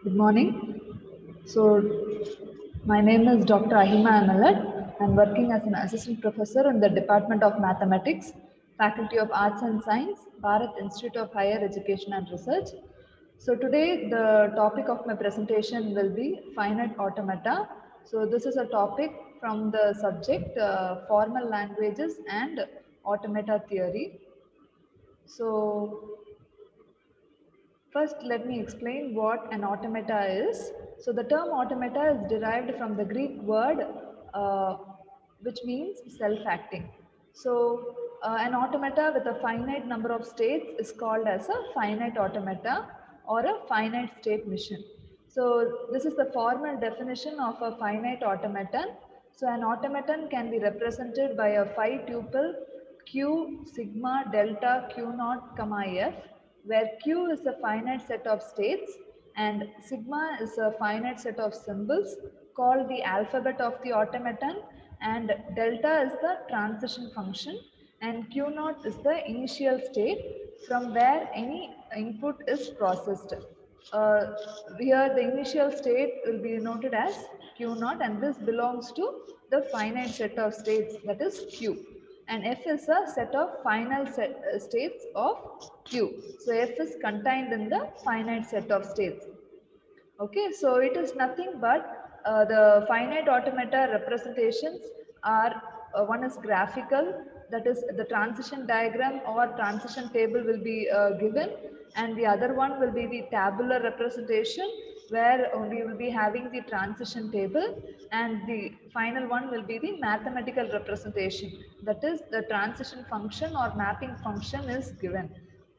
Good morning. So, my name is Dr. Ahima Amalat. I'm working as an assistant professor in the Department of Mathematics, Faculty of Arts and Science, Bharat Institute of Higher Education and Research. So, today the topic of my presentation will be finite automata. So, this is a topic from the subject formal languages and automata theory. So, first, let me explain what an automata is. So, the term automata is derived from the Greek word uh, which means self-acting. So, an automata with a finite number of states is called as a finite automata or a finite state machine. So, this is the formal definition of a finite automaton. So, an automaton can be represented by a 5-tuple Q sigma delta Q naught comma F, where Q is a finite set of states and sigma is a finite set of symbols called the alphabet of the automaton, and delta is the transition function and Q naught is the initial state from where any input is processed. Uh, Here the initial state will be noted as Q naught, and this belongs to the finite set of states, that is Q. And F is a set of states of Q. So F is contained in the finite set of states. Okay, so it is nothing but the finite automata representations are one is graphical, that is the transition diagram or transition table will be given, and the other one will be the tabular representation where we will be having the transition table, and the final one will be the mathematical representation, that is the transition function or mapping function is given.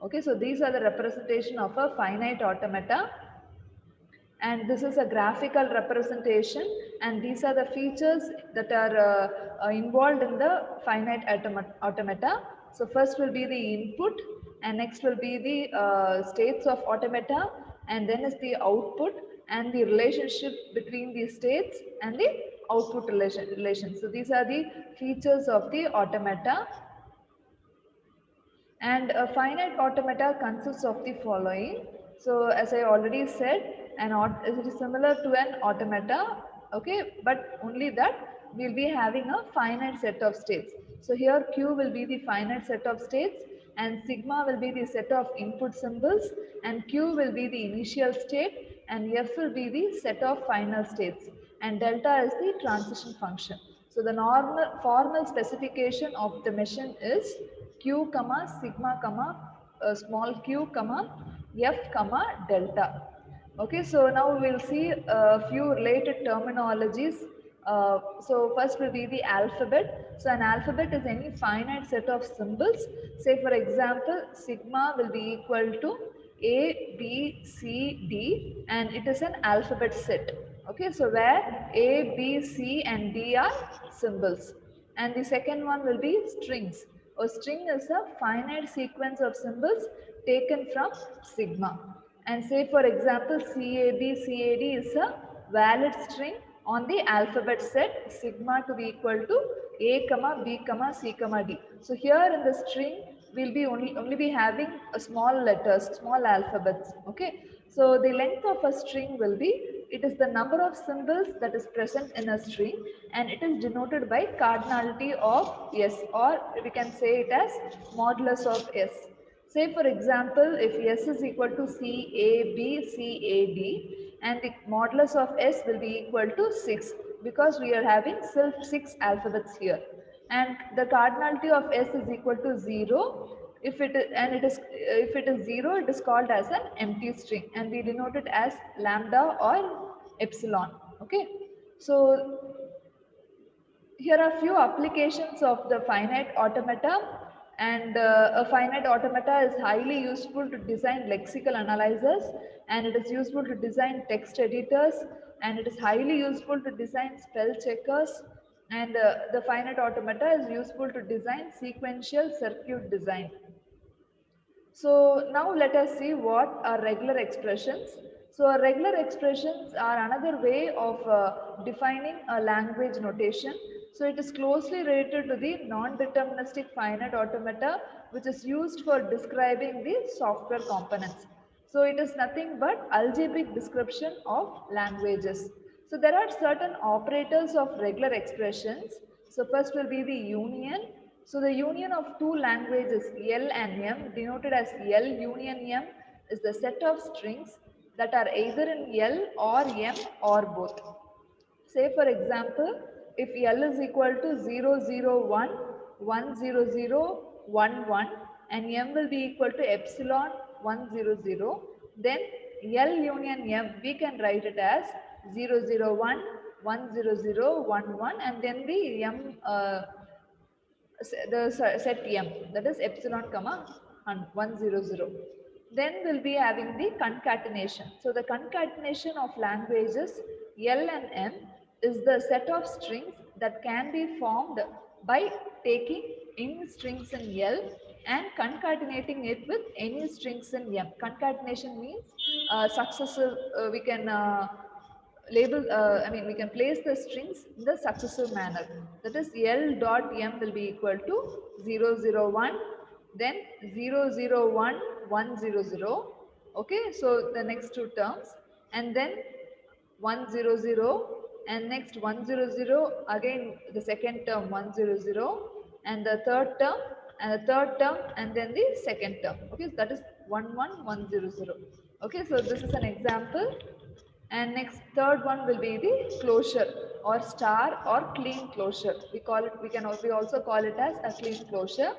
Okay, so these are the representation of a finite automata, and this is a graphical representation, and these are the features that are involved in the finite automata. So first will be the input, and next will be the states of automata, and then is the output and the relationship between the states and the output relation. So these are the features of the automata. And a finite automata consists of the following. So as I already said, it is similar to an automata, okay, but only that we'll be having a finite set of states. So here Q will be the finite set of states, and sigma will be the set of input symbols, and Q will be the initial state, and F will be the set of final states, and delta is the transition function. So the normal formal specification of the machine is Q comma sigma comma small q comma F comma delta. Okay, so now we will see a few related terminologies. So first will be the alphabet. So an alphabet is any finite set of symbols. Say for example, sigma will be equal to A, B, C, D, and it is an alphabet set. Okay, so where A, B, C and D are symbols. And the second one will be strings. A string is a finite sequence of symbols taken from sigma. And say for example, CAD is a valid string on the alphabet set sigma to be equal to A, comma B, comma C, comma D. So here in the string, we'll be only be having a small letters, small alphabets. Okay. So the length of a string will be, it is the number of symbols that is present in a string, and it is denoted by cardinality of S, or we can say it as modulus of S. Say for example, if S is equal to CAD, and the modulus of S will be equal to 6, because we are having 6 alphabets here. And the cardinality of S is equal to 0. If it is 0, it is called as an empty string, and we denote it as lambda or epsilon. Okay. So here are few applications of the finite automata, and a finite automata is highly useful to design lexical analyzers, and it is useful to design text editors, and it is highly useful to design spell checkers, and the finite automata is useful to design sequential circuit design. So now let us see what are regular expressions. So regular expressions are another way of defining a language notation. So it is closely related to the non-deterministic finite automata, which is used for describing the software components. So it is nothing but algebraic description of languages. So there are certain operators of regular expressions. So first will be the union. So the union of two languages L and M, denoted as L union M, is the set of strings that are either in L or M or both. Say for example, if L is equal to 001, 10011 and M will be equal to epsilon 100, then L union M we can write it as 001, 10011 and then the M the set M, that is epsilon comma 100. Then we'll be having the concatenation. So the concatenation of languages L and M is the set of strings that can be formed by taking any strings in L and concatenating it with any strings in M. Concatenation means successive, we can label, we can place the strings in the successive manner. That is L dot M will be equal to 001, then 001, 100. Okay, so the next two terms and then 100 and next 100 again the second term 100 and the third term and the third term and then the second term. Okay, so that is 11100. Okay, so this is an example. And next third one will be the closure or star or clean closure. We call it, we also call it as a clean closure.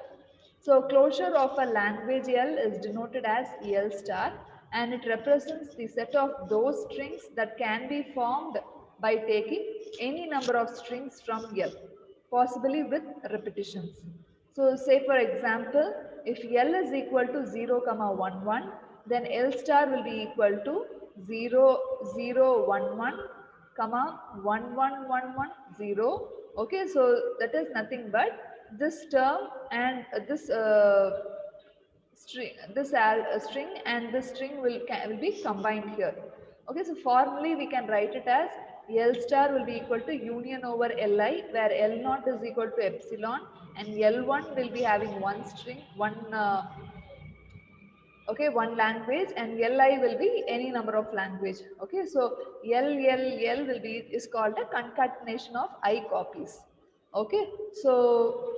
So closure of a language L is denoted as L star and it represents the set of those strings that can be formed by taking any number of strings from L, possibly with repetitions. So say for example, if L is equal to 0, 1, 1, then L star will be equal to 0, 0, 1, 1, comma 1, 1, 1, 1, 0. Okay, so that is nothing but this term and this string, string and this string will be combined here. Okay, so formally we can write it as L star will be equal to union over Li, where L naught is equal to epsilon and L1 will be having one string, one language, and Li will be any number of language. Okay, so L will be is called a concatenation of I copies. Okay, so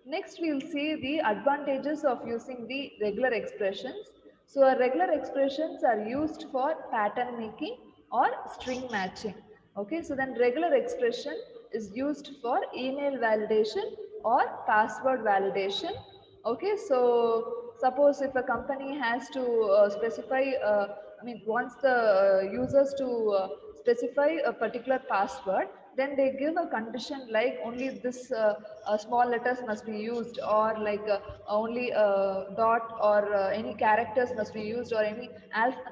next we will see the advantages of using the regular expressions. So regular expressions are used for pattern making or string matching. Okay, so then regular expression is used for email validation or password validation. Okay, so suppose if a company has to specify, wants the users to specify a particular password, then they give a condition like only this small letters must be used, or like only dot or any characters must be used, or any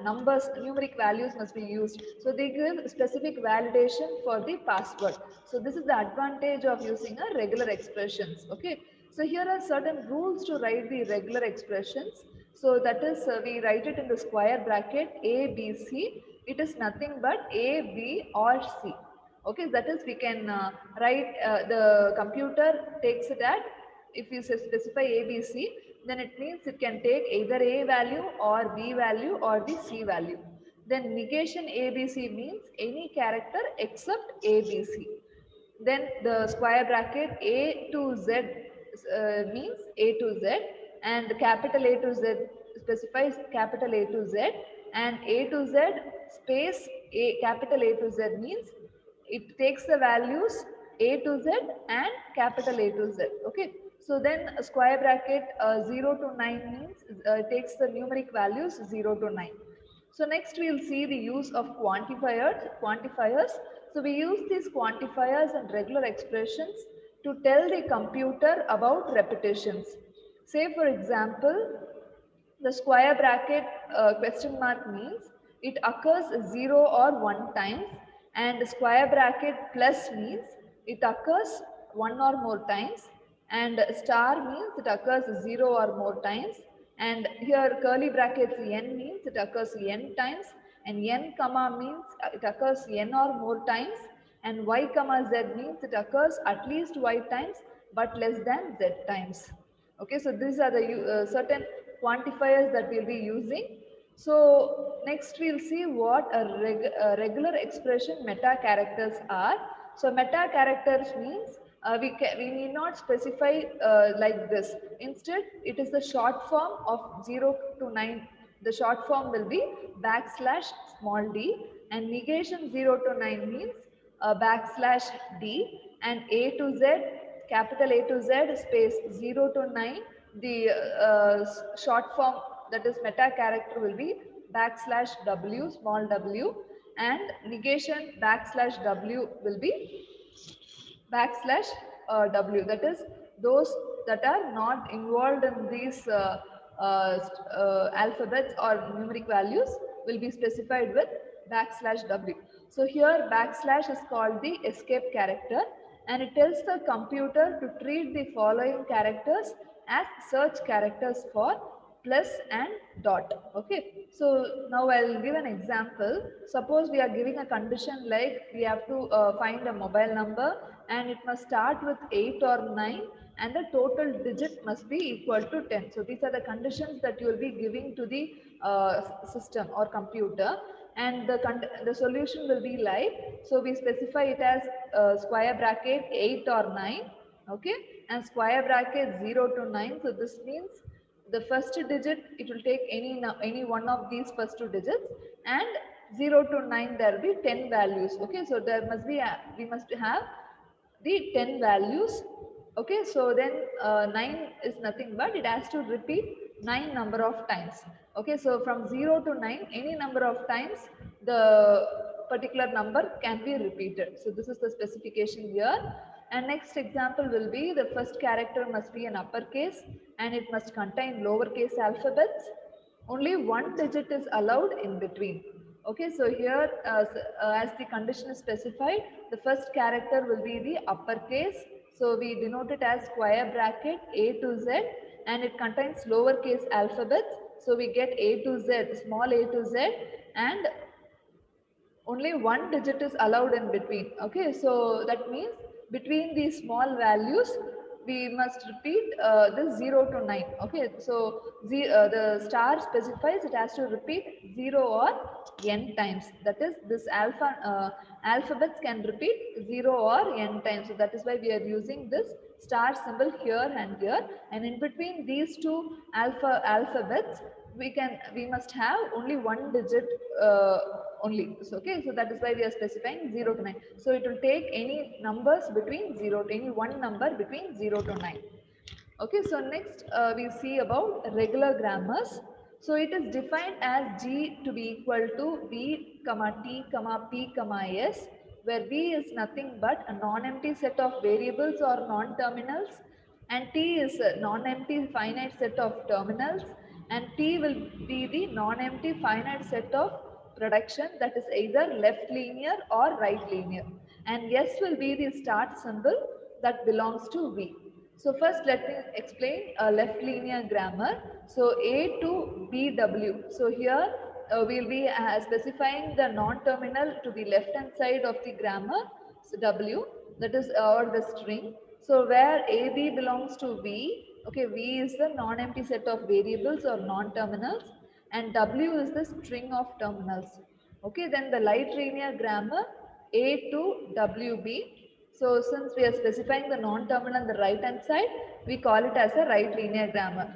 numbers, numeric values must be used. So they give specific validation for the password. So this is the advantage of using a regular expressions. Okay, so here are certain rules to write the regular expressions. So that is we write it in the square bracket A, B, C. It is nothing but A, B or C. Okay, that is we can write, the computer takes it at, if you specify A, B, C, then it means it can take either A value or B value or the C value. Then negation A, B, C means any character except A, B, C. Then the square bracket A to Z means A to Z, and capital A to Z specifies capital A to Z, and A to Z space A, capital A to Z means it takes the values A to Z and capital A to Z. Okay, so then a square bracket 0 to 9 means takes the numeric values 0 to 9. So next we will see the use of quantifiers. So we use these quantifiers and regular expressions to tell the computer about repetitions. Say for example, the square bracket question mark means it occurs 0 or 1 times, and the square bracket plus means it occurs 1 or more times, and star means it occurs 0 or more times, and here curly brackets n means it occurs n times, and n comma means it occurs n or more times, and y comma z means it occurs at least y times but less than z times. Okay, so these are the certain quantifiers that we'll be using. So next we'll see what a regular expression meta characters are. So meta characters means we need not specify like this. Instead, it is the short form of 0 to 9. The short form will be backslash small d, and negation 0 to 9 means backslash d, and A to Z, capital A to Z space 0 to 9. The short form, that is meta character, will be backslash w, small w, and negation backslash w will be backslash w. That is, those that are not involved in these alphabets or numeric values will be specified with backslash w. So here backslash is called the escape character, and it tells the computer to treat the following characters as search characters for plus and dot. Okay, so now I'll give an example. Suppose we are giving a condition like we have to find a mobile number, and it must start with 8 or 9, and the total digit must be equal to 10. So these are the conditions that you will be giving to the system or computer, and the solution will be like, so we specify it as square bracket 8 or 9, okay, and square bracket 0 to 9. So this means the first digit, it will take any one of these first two digits, and 0 to 9 there will be 10 values. Okay, so there must be we must have the 10 values. Okay, so then 9 is nothing but it has to repeat 9 number of times. Okay, so from 0 to 9, any number of times the particular number can be repeated. So this is the specification here. And next example will be, the first character must be an uppercase, and it must contain lowercase alphabets. Only one digit is allowed in between. Okay, so here as the condition is specified, the first character will be the uppercase. So we denote it as square bracket A to Z, and it contains lowercase alphabets. So we get A to Z, small a to Z, and only one digit is allowed in between. Okay, so that means between these small values we must repeat this 0 to 9. Okay, so the star specifies it has to repeat 0 or n times. That is, this alphabets can repeat 0 or n times. So that is why we are using this star symbol here and here, and in between these two alphabets we must have only one digit only. So, okay, so that is why we are specifying 0 to 9. So it will take any numbers between 0 to any one number between 0 to 9. Okay, so next we see about regular grammars. So it is defined as G to be equal to V, comma T, comma P, comma S, where V is nothing but a non-empty set of variables or non-terminals, and T is a non-empty finite set of terminals, and P will be the non-empty finite set of production, that is either left linear or right linear, and S will be the start symbol that belongs to V. So first let me explain a left linear grammar. So A to BW. So here we'll be specifying the non-terminal to the left hand side of the grammar. So W, that is or the string. So where AB belongs to V, okay, V is the non-empty set of variables or non-terminals, and W is the string of terminals. Okay, then the light linear grammar, A to WB. So since we are specifying the non-terminal on the right hand side, we call it as a right linear grammar.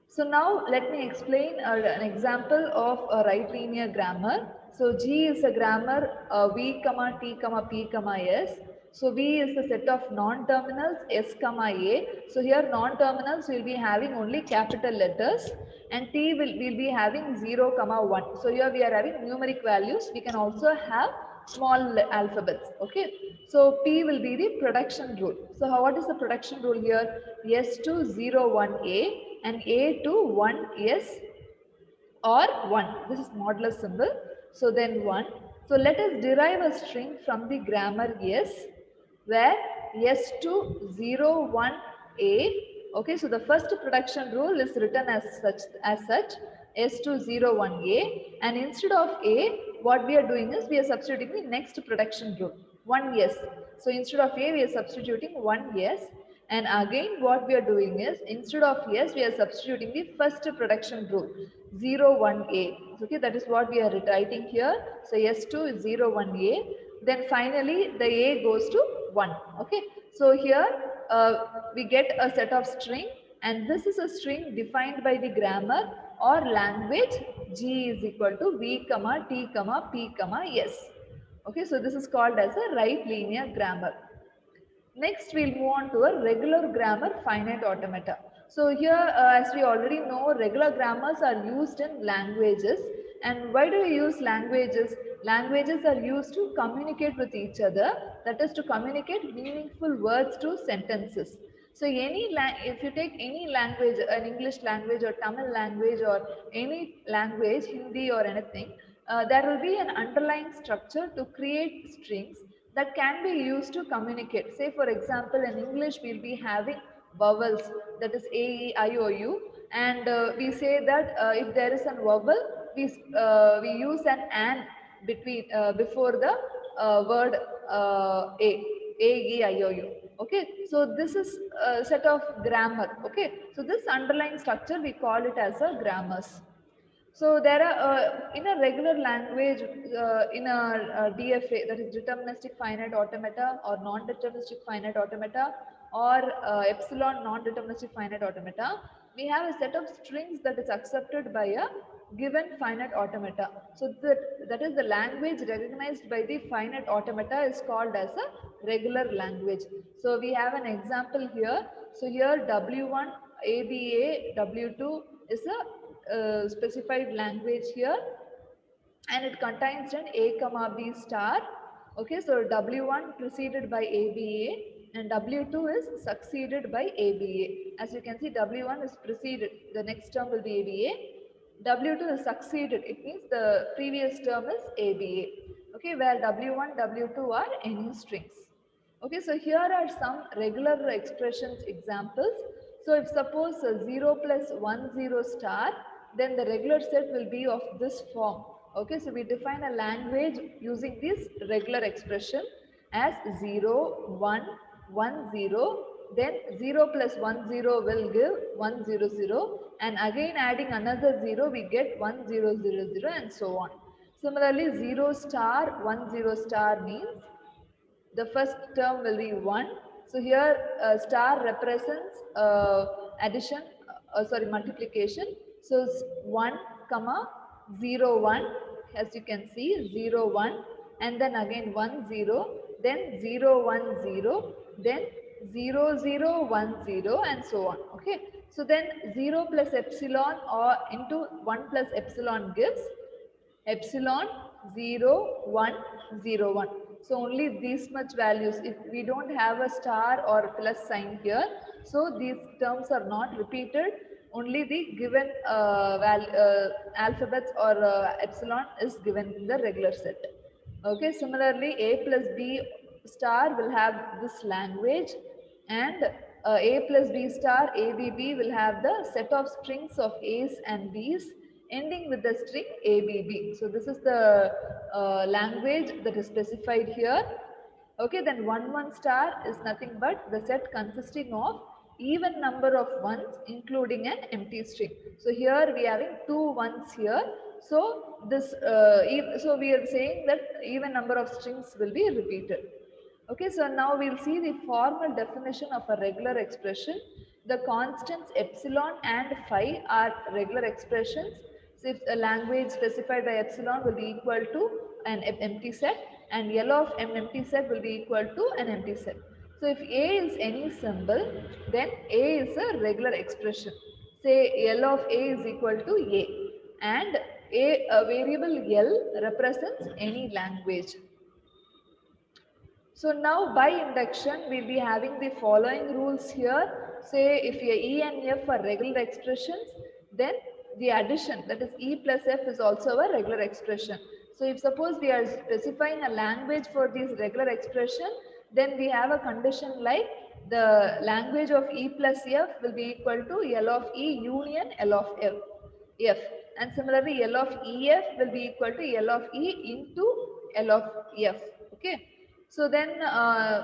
So now let me explain an example of a right linear grammar. So G is a grammar V, comma T, comma P, comma S. So V is the set of non-terminals S, comma A. So here non-terminals will be having only capital letters, and T will be having 0, comma 1. So here we are having numeric values. We can also have small alphabets. Okay, so P will be the production rule. So what is the production rule here? S to 0, 1A, and A to 1S or 1. This is modular symbol. So then 1. So let us derive a string from the grammar S, where S to 0, 1A. Okay, so the first production rule is written as such S to 0, 1A, and instead of A, what we are doing is we are substituting the next production rule, 1S. So instead of A, we are substituting 1S, And again, what we are doing is, instead of yes, we are substituting the first production rule, 0, 1a. Okay, that is what we are writing here. So S2 is 0, 1a. Then finally, the a goes to 1. Okay, so here we get a set of string, and this is a string defined by the grammar or language G is equal to V, comma, T, comma, P, comma, S. Okay, so this is called as a right linear grammar. Next, we'll move on to a regular grammar finite automata. So here, as we already know, regular grammars are used in languages. And why do we use languages? Languages are used to communicate with each other. That is to communicate meaningful words to sentences. So if you take any language, an English language or Tamil language or any language, Hindi or anything, there will be an underlying structure to create strings that can be used to communicate. Say for example, in English we'll be having vowels, that is A, E, I, O, U, and we say that if there is a vowel, we use an and before the word A, E, I, O, U. Okay, so this is a set of grammar. Okay, so this underlying structure we call it as a grammars. So there are in a regular language, in a, DFA, that is deterministic finite automata or non-deterministic finite automata, or epsilon non-deterministic finite automata, we have a set of strings that is accepted by a given finite automata. So that is the language recognized by the finite automata is called as a regular language. So we have an example here. So here W1, ABA, W2 is a specified language here, and it contains an a comma b star. Okay, so W1 preceded by ABA and W2 is succeeded by ABA. As you can see, W1 is preceded, the next term will be ABA. W2 is succeeded, it means the previous term is ABA. Okay, where W1, W2 are any strings. Okay, so here are some regular expressions examples. So if suppose 0 plus 1 0 star, then the regular set will be of this form. Okay, so we define a language using this regular expression as 0, 1, 1, 0. Then 0 plus 1 0 will give 1 0 0, and again adding another 0 we get 1 0 0 0, and so on. Similarly, 0 star 1 0 star means the first term will be 1. So here star represents addition, sorry, multiplication. So 1 comma 0 1, as you can see, 0 1, and then again 1 0, then 0 1 0, then 0 0 1 0, and so on. Okay, so then 0 plus epsilon or into 1 plus epsilon gives epsilon 0 1 0 1. So only these much values, if we don't have a star or plus sign here, so these terms are not repeated, only the given alphabets or epsilon is given in the regular set. Okay, similarly a plus b star will have this language, and a plus b star ABB will have the set of strings of A's and B's ending with the string ABB. So this is the language that is specified here. Okay, then 1 1 star is nothing but the set consisting of even number of ones including an empty string. So here we are having two ones here. So this so we are saying that even number of strings will be repeated. Okay, so now we'll see the formal definition of a regular expression. The constants epsilon and phi are regular expressions. So if a language specified by epsilon will be equal to an empty set, and L of m empty set will be equal to an empty set. So if A is any symbol, then A is a regular expression. Say L of A is equal to A, and a variable L represents any language. So now by induction, we'll be having the following rules here. Say if E and F are regular expressions, then the addition, that is E plus F, is also a regular expression. So if suppose we are specifying a language for these regular expression, then we have a condition like the language of E plus F will be equal to L of E union L of F. And similarly, L of EF will be equal to L of E into L of F. Okay. So then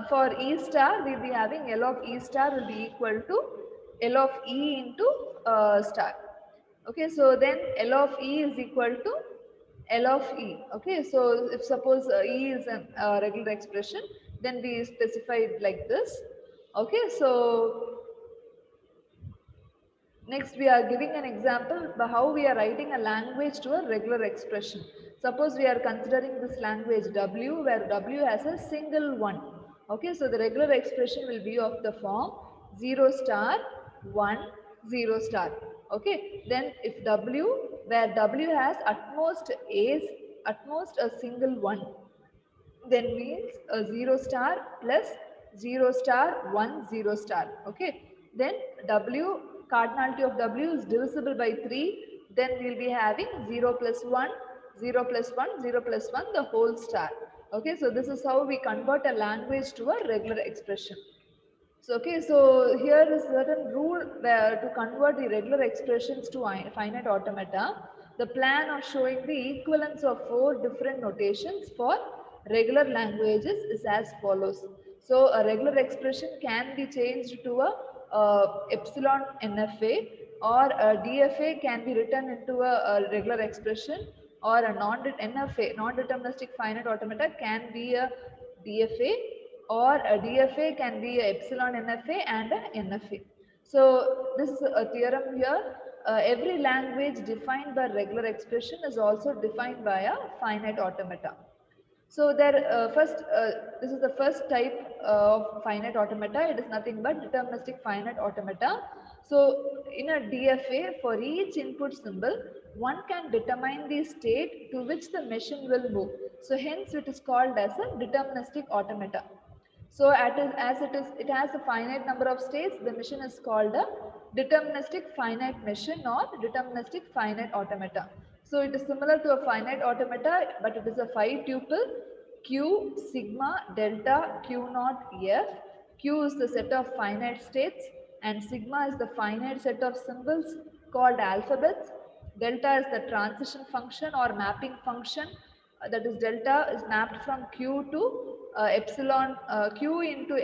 for E star, we'll be having L of E star will be equal to L of E into star. Okay, so then L of E is equal to L of E. Okay, so if suppose E is a regular expression, then we specify it like this. Okay, so next, we are giving an example by how we are writing a language to a regular expression. Suppose we are considering this language W, where W has a single 1. Okay, so the regular expression will be of the form 0 star 1 0 star. Okay, then if W, where W has at most a single 1, then means a 0 star plus 0 star 1 0 star. Okay, then W, cardinality of W is divisible by 3, then we will be having 0 plus 1 0 plus 1 0 plus 1 the whole star. Okay, so this is how we convert a language to a regular expression. So, okay, so here is certain rule where to convert the regular expressions to finite automata. The plan of showing the equivalence of 4 different notations for regular languages is as follows. So, a regular expression can be changed to a epsilon NFA, or a DFA can be written into a regular expression, or a NFA, non-deterministic finite automata, can be a DFA, or a DFA can be a epsilon NFA and a NFA. So this is a theorem here. Every language defined by regular expression is also defined by a finite automata. So there, this is the first type of finite automata. It is nothing but deterministic finite automata. So in a DFA, for each input symbol, one can determine the state to which the machine will move. So hence it is called as a deterministic automata. So as it has a finite number of states, the machine is called a deterministic finite machine or deterministic finite automata. So it is similar to a finite automata, but it is a 5-tuple Q, sigma, delta, Q naught, F. Q is the set of finite states and sigma is the finite set of symbols called alphabets. Delta is the transition function or mapping function, that is delta is mapped from Q to epsilon, Q into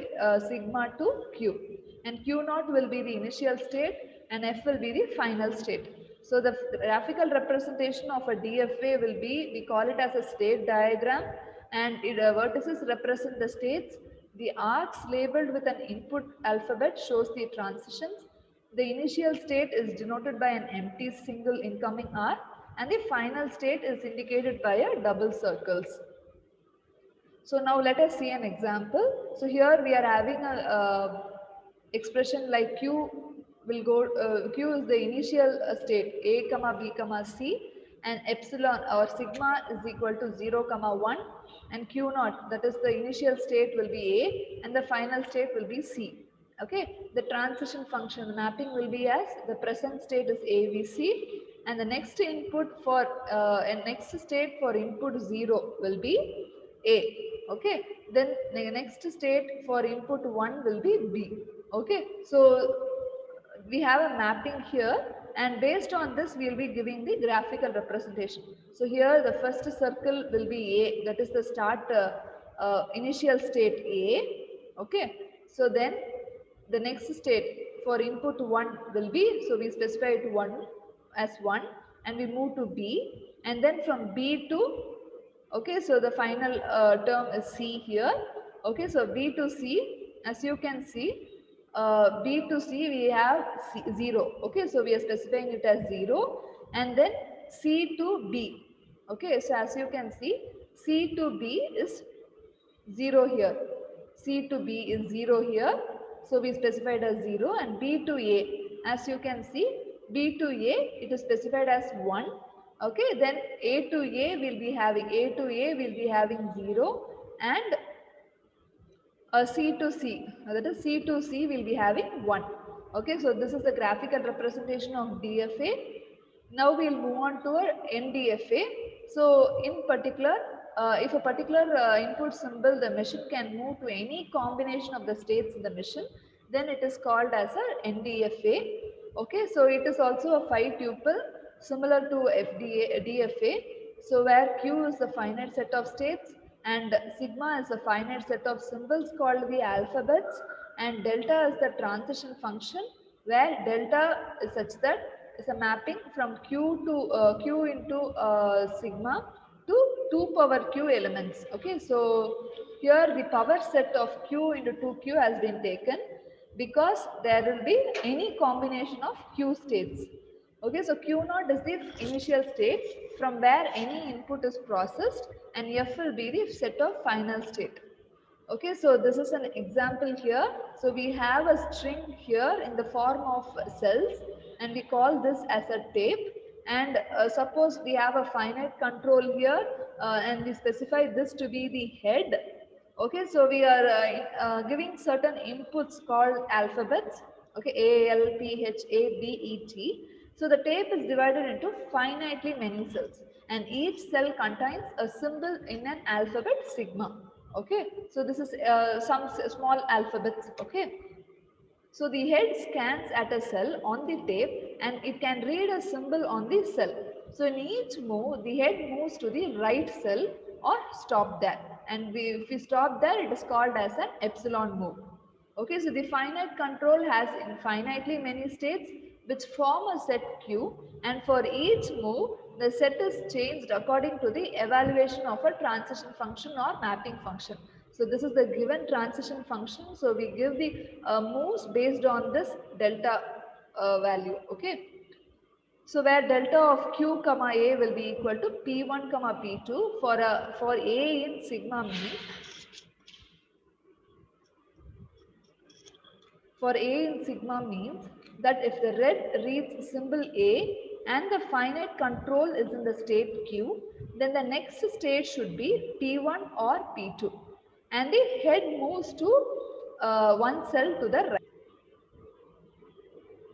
sigma to Q, and Q naught will be the initial state and F will be the final state. So the graphical representation of a DFA will be, we call it as a state diagram, and vertices represent the states. The arcs labeled with an input alphabet shows the transitions. The initial state is denoted by an empty single incoming arc, and the final state is indicated by a double circles. So now let us see an example. So here we are having a expression like Q will go, Q is the initial state A comma B comma C, and epsilon or sigma is equal to 0 comma 1, and Q naught, that is the initial state, will be A and the final state will be C. Okay, the transition function, the mapping will be as the present state is AVC, and the next input for and next state for input 0 will be A. Okay, then the next state for input 1 will be B. Okay, so we have a mapping here, and based on this we will be giving the graphical representation. So here the first circle will be A, that is the start initial state A. Okay, so then the next state for input 1 will be, so we specify it 1 as 1, and we move to B, and then from B to, okay, so the final term is C here. Okay, so B to C, as you can see, B to C we have 0. Okay, so we are specifying it as 0, and then C to B. Okay, so as you can see, C to B is 0 here. C to B is 0 here. So we specified as 0, and B to A. As you can see, B to A, it is specified as 1. Okay, then A to A will be having, 0, and C to C, that is C to C will be having 1. Okay, so this is the graphical representation of DFA. Now we will move on to our NDFA. So in particular, if a particular input symbol, the machine can move to any combination of the states in the machine, then it is called as a NDFA. Okay, so it is also a 5-tuple similar to DFA. So where Q is the finite set of states, and sigma is a finite set of symbols called the alphabets, and delta is the transition function where delta is such that is a mapping from q to q into sigma to 2 power q elements. Okay, so here the power set of q into 2q has been taken because there will be any combination of q states. Okay, so Q naught is the initial state from where any input is processed, and F will be the set of final state. Okay, so this is an example here. So we have a string here in the form of cells, and we call this as a tape. And suppose we have a finite control here, and we specify this to be the head. Okay, so we are giving certain inputs called alphabets. Okay, A, L, P, H, A, B, E, T. So the tape is divided into finitely many cells, and each cell contains a symbol in an alphabet sigma. Okay, so this is some small alphabets. Okay, so the head scans at a cell on the tape and it can read a symbol on the cell. So in each move, the head moves to the right cell or stop there. And if we stop there, it is called as an epsilon move. Okay, so the finite control has infinitely many states which form a set Q, and for each move, the set is changed according to the evaluation of a transition function or mapping function. So this is the given transition function. So we give the moves based on this delta value. Okay. So where delta of q comma a will be equal to p1 comma p2 for a in sigma means. For a in sigma means that if the red reads symbol a and the finite control is in the state q, then the next state should be p1 or p2, and the head moves to one cell to the right.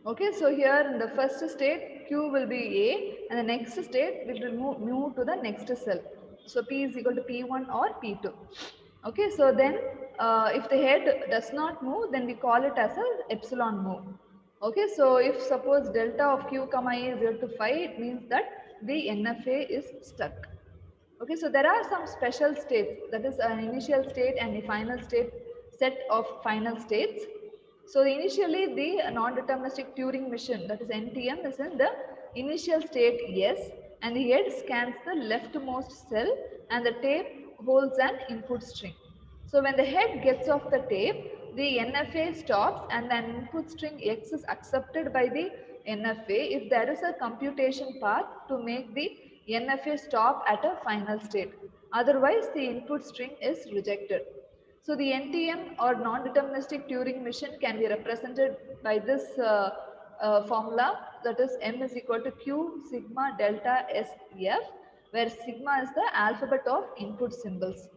Okay, so here in the first state q will be a, and the next state will move to the next cell. So p is equal to p1 or p2. Okay, so then if the head does not move, then we call it as a epsilon move. Okay, so if suppose delta of q comma a is equal to 5, it means that the NFA is stuck. Okay, so there are some special states, that is an initial state and the final state, set of final states. So initially the non-deterministic Turing machine, that is NTM, is in the initial state yes, and the head scans the leftmost cell and the tape holds an input string. So when the head gets off the tape, the NFA stops and the input string X is accepted by the NFA if there is a computation path to make the NFA stop at a final state. Otherwise, the input string is rejected. So the NTM or non-deterministic Turing machine can be represented by this formula, that is M is equal to Q sigma delta SF, where sigma is the alphabet of input symbols.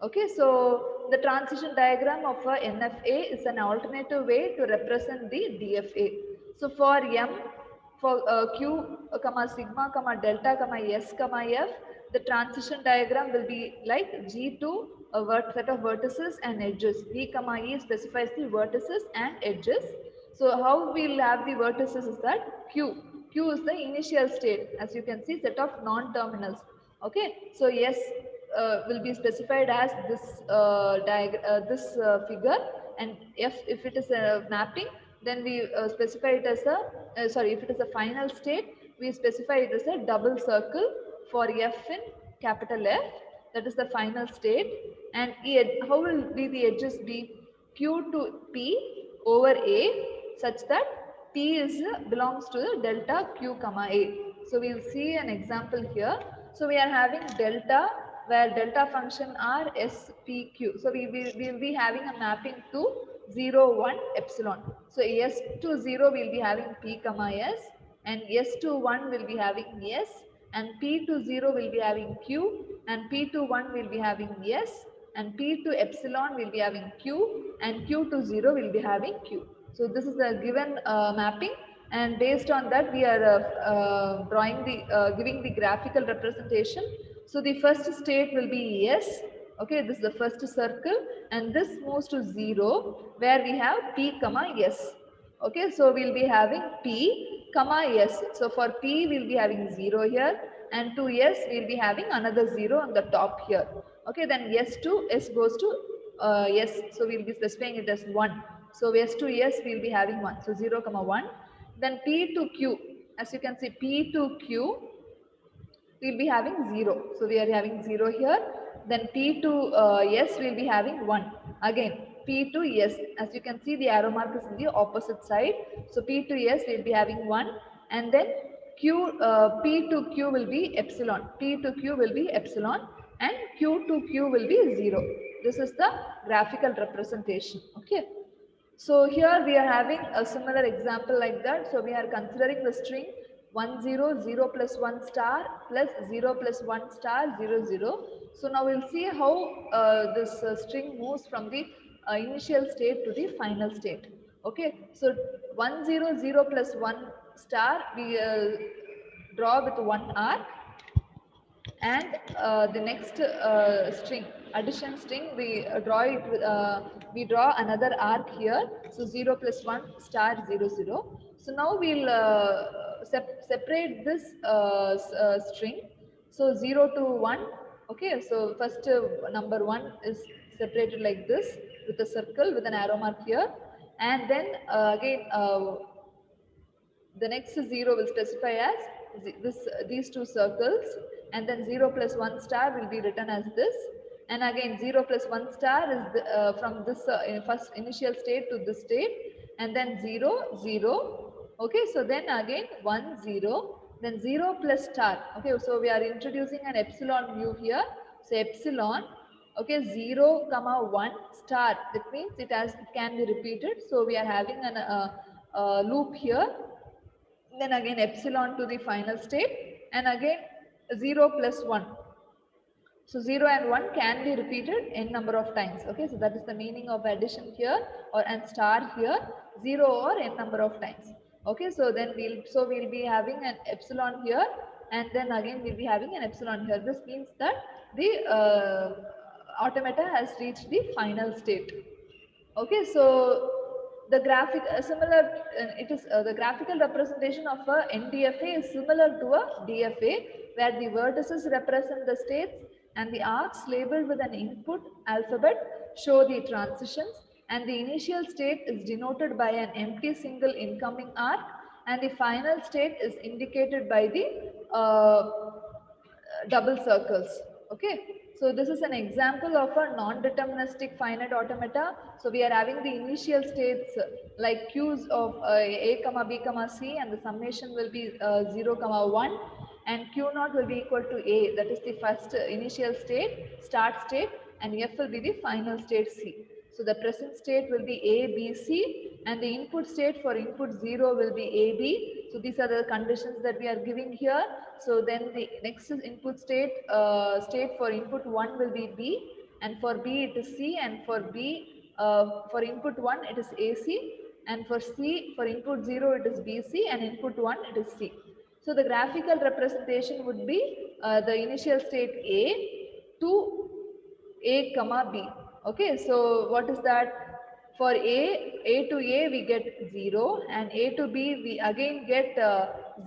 Okay, so the transition diagram of a NFA is an alternative way to represent the DFA. So for M, for Q comma sigma comma delta comma S comma F, the transition diagram will be like G2, a set of vertices and edges. V comma E specifies the vertices and edges. So how we will have the vertices is that Q is the initial state, as you can see, set of non-terminals. Okay, so S will be specified as this figure, and if it is a mapping, then we specify it as a if it is a final state, we specify it as a double circle for F in capital F, that is the final state. And how will be the edges be? Q to P over A, such that P is belongs to the delta Q comma A. So we will see an example here. So we are having delta, where delta function are S, P, Q. So we will be having a mapping to 0, 1, epsilon. So S to 0 we will be having P comma S, and S to 1 will be having S, and P to 0 will be having Q, and P to 1 will be having S, and P to epsilon will be having Q, and Q to 0 will be having Q. So this is the given mapping, and based on that we are giving the graphical representation. So the first state will be S. Okay, this is the first circle, and this moves to 0 where we have P comma S. Okay, so we'll be having P comma S. So for P we'll be having 0 here, and to S we'll be having another 0 on the top here. Okay, then S to S goes to S. So we'll be specifying it as 1. So S to S we'll be having 1. So 0 comma 1. Then P to Q. As you can see, P to Q we'll be having 0. So we are having 0 here. Then P to S we'll be having 1. Again, P to S. As you can see, the arrow mark is in the opposite side. So P to S we'll be having 1. And then P to Q will be epsilon. P to Q will be epsilon. And Q to Q will be 0. This is the graphical representation. Okay. So here we are having a similar example like that. So we are considering the string 1 0 0 plus 1 star plus 0 plus 1 star 0 0. So now we'll see how this string moves from the initial state to the final state. Okay, so 1 0 0 plus 1 star we draw with one arc, and the next string, addition string, we draw it with, we draw another arc here. So 0 plus 1 star 0 0. So now we'll separate this string. So 0 to 1. Okay, so first number 1 is separated like this with a circle with an arrow mark here, and then again the next 0 will specify as these two circles, and then 0 plus 1 star will be written as this, and again 0 plus 1 star is from this first initial state to this state, and then 0 0. Okay, so then again 1 0, then 0 plus star. Okay, so we are introducing an epsilon mu here. So epsilon, okay, 0 comma 1 star, that means it can be repeated. So we are having an loop here. Then again epsilon to the final state, and again 0 plus 1. So 0 and 1 can be repeated n number of times. Okay, so that is the meaning of addition here, or and star here, 0 or n number of times. Okay, so then we'll be having an epsilon here, and then again we'll be having an epsilon here. This means that the automata has reached the final state. Okay, so the graphic similar it is the graphical representation of a NDFA is similar to a DFA, where the vertices represent the states and the arcs labeled with an input alphabet show the transitions, and the initial state is denoted by an empty single incoming arc, and the final state is indicated by the double circles. Okay, so this is an example of a non-deterministic finite automata. So we are having the initial states like q's of a comma b comma c, and the summation will be 0 comma 1, and q naught will be equal to a, that is the first initial state, start state, and f will be the final state c. So the present state will be A, B, C, and the input state for input 0 will be A, B. So these are the conditions that we are giving here. So then the next input state for input 1 will be B, and for B it is C, and for B for input 1 it is AC, and for C for input 0 it is BC, and input 1 it is C. So the graphical representation would be the initial state A to A comma B. Okay, so what is that? For A to A we get 0, and A to B we again get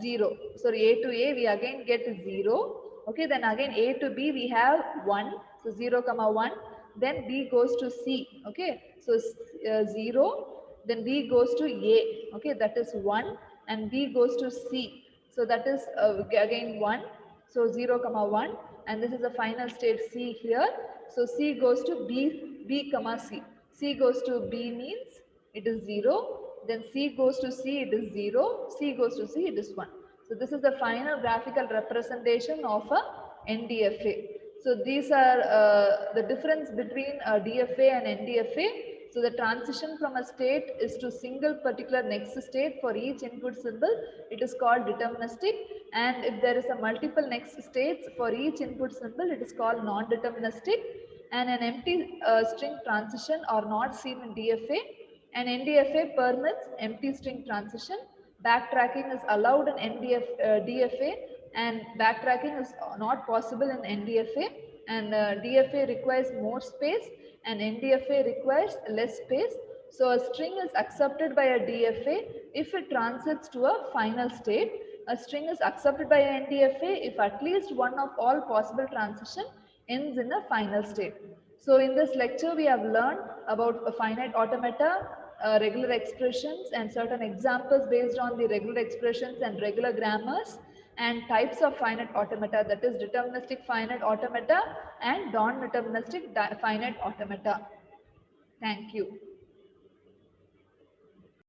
0. Sorry, A to A we again get 0. Okay, then again A to B we have 1. So 0 comma 1. Then B goes to C. Okay, so 0. Then B goes to A. Okay, that is 1. And B goes to C. So that is again 1. So 0 comma 1. And this is the final state C here. So C goes to B comma C. C goes to B means it is 0. Then C goes to C, it is 0. C goes to C, it is 1. So this is the final graphical representation of a NDFA. So these are the difference between DFA and NDFA. So the transition from a state is to single particular next state for each input symbol. It is called deterministic. And if there is a multiple next states for each input symbol, it is called non-deterministic. And an empty string transition are not seen in DFA. And NDFA permits empty string transition. Backtracking is allowed in DFA, and backtracking is not possible in NDFA. And DFA requires more space, and NDFA requires less space. So a string is accepted by a DFA if it transits to a final state. A string is accepted by NDFA if at least one of all possible transition ends in a final state. So in this lecture, we have learned about a finite automata, regular expressions, and certain examples based on the regular expressions and regular grammars, and types of finite automata, that is deterministic finite automata and non-deterministic finite automata. Thank you.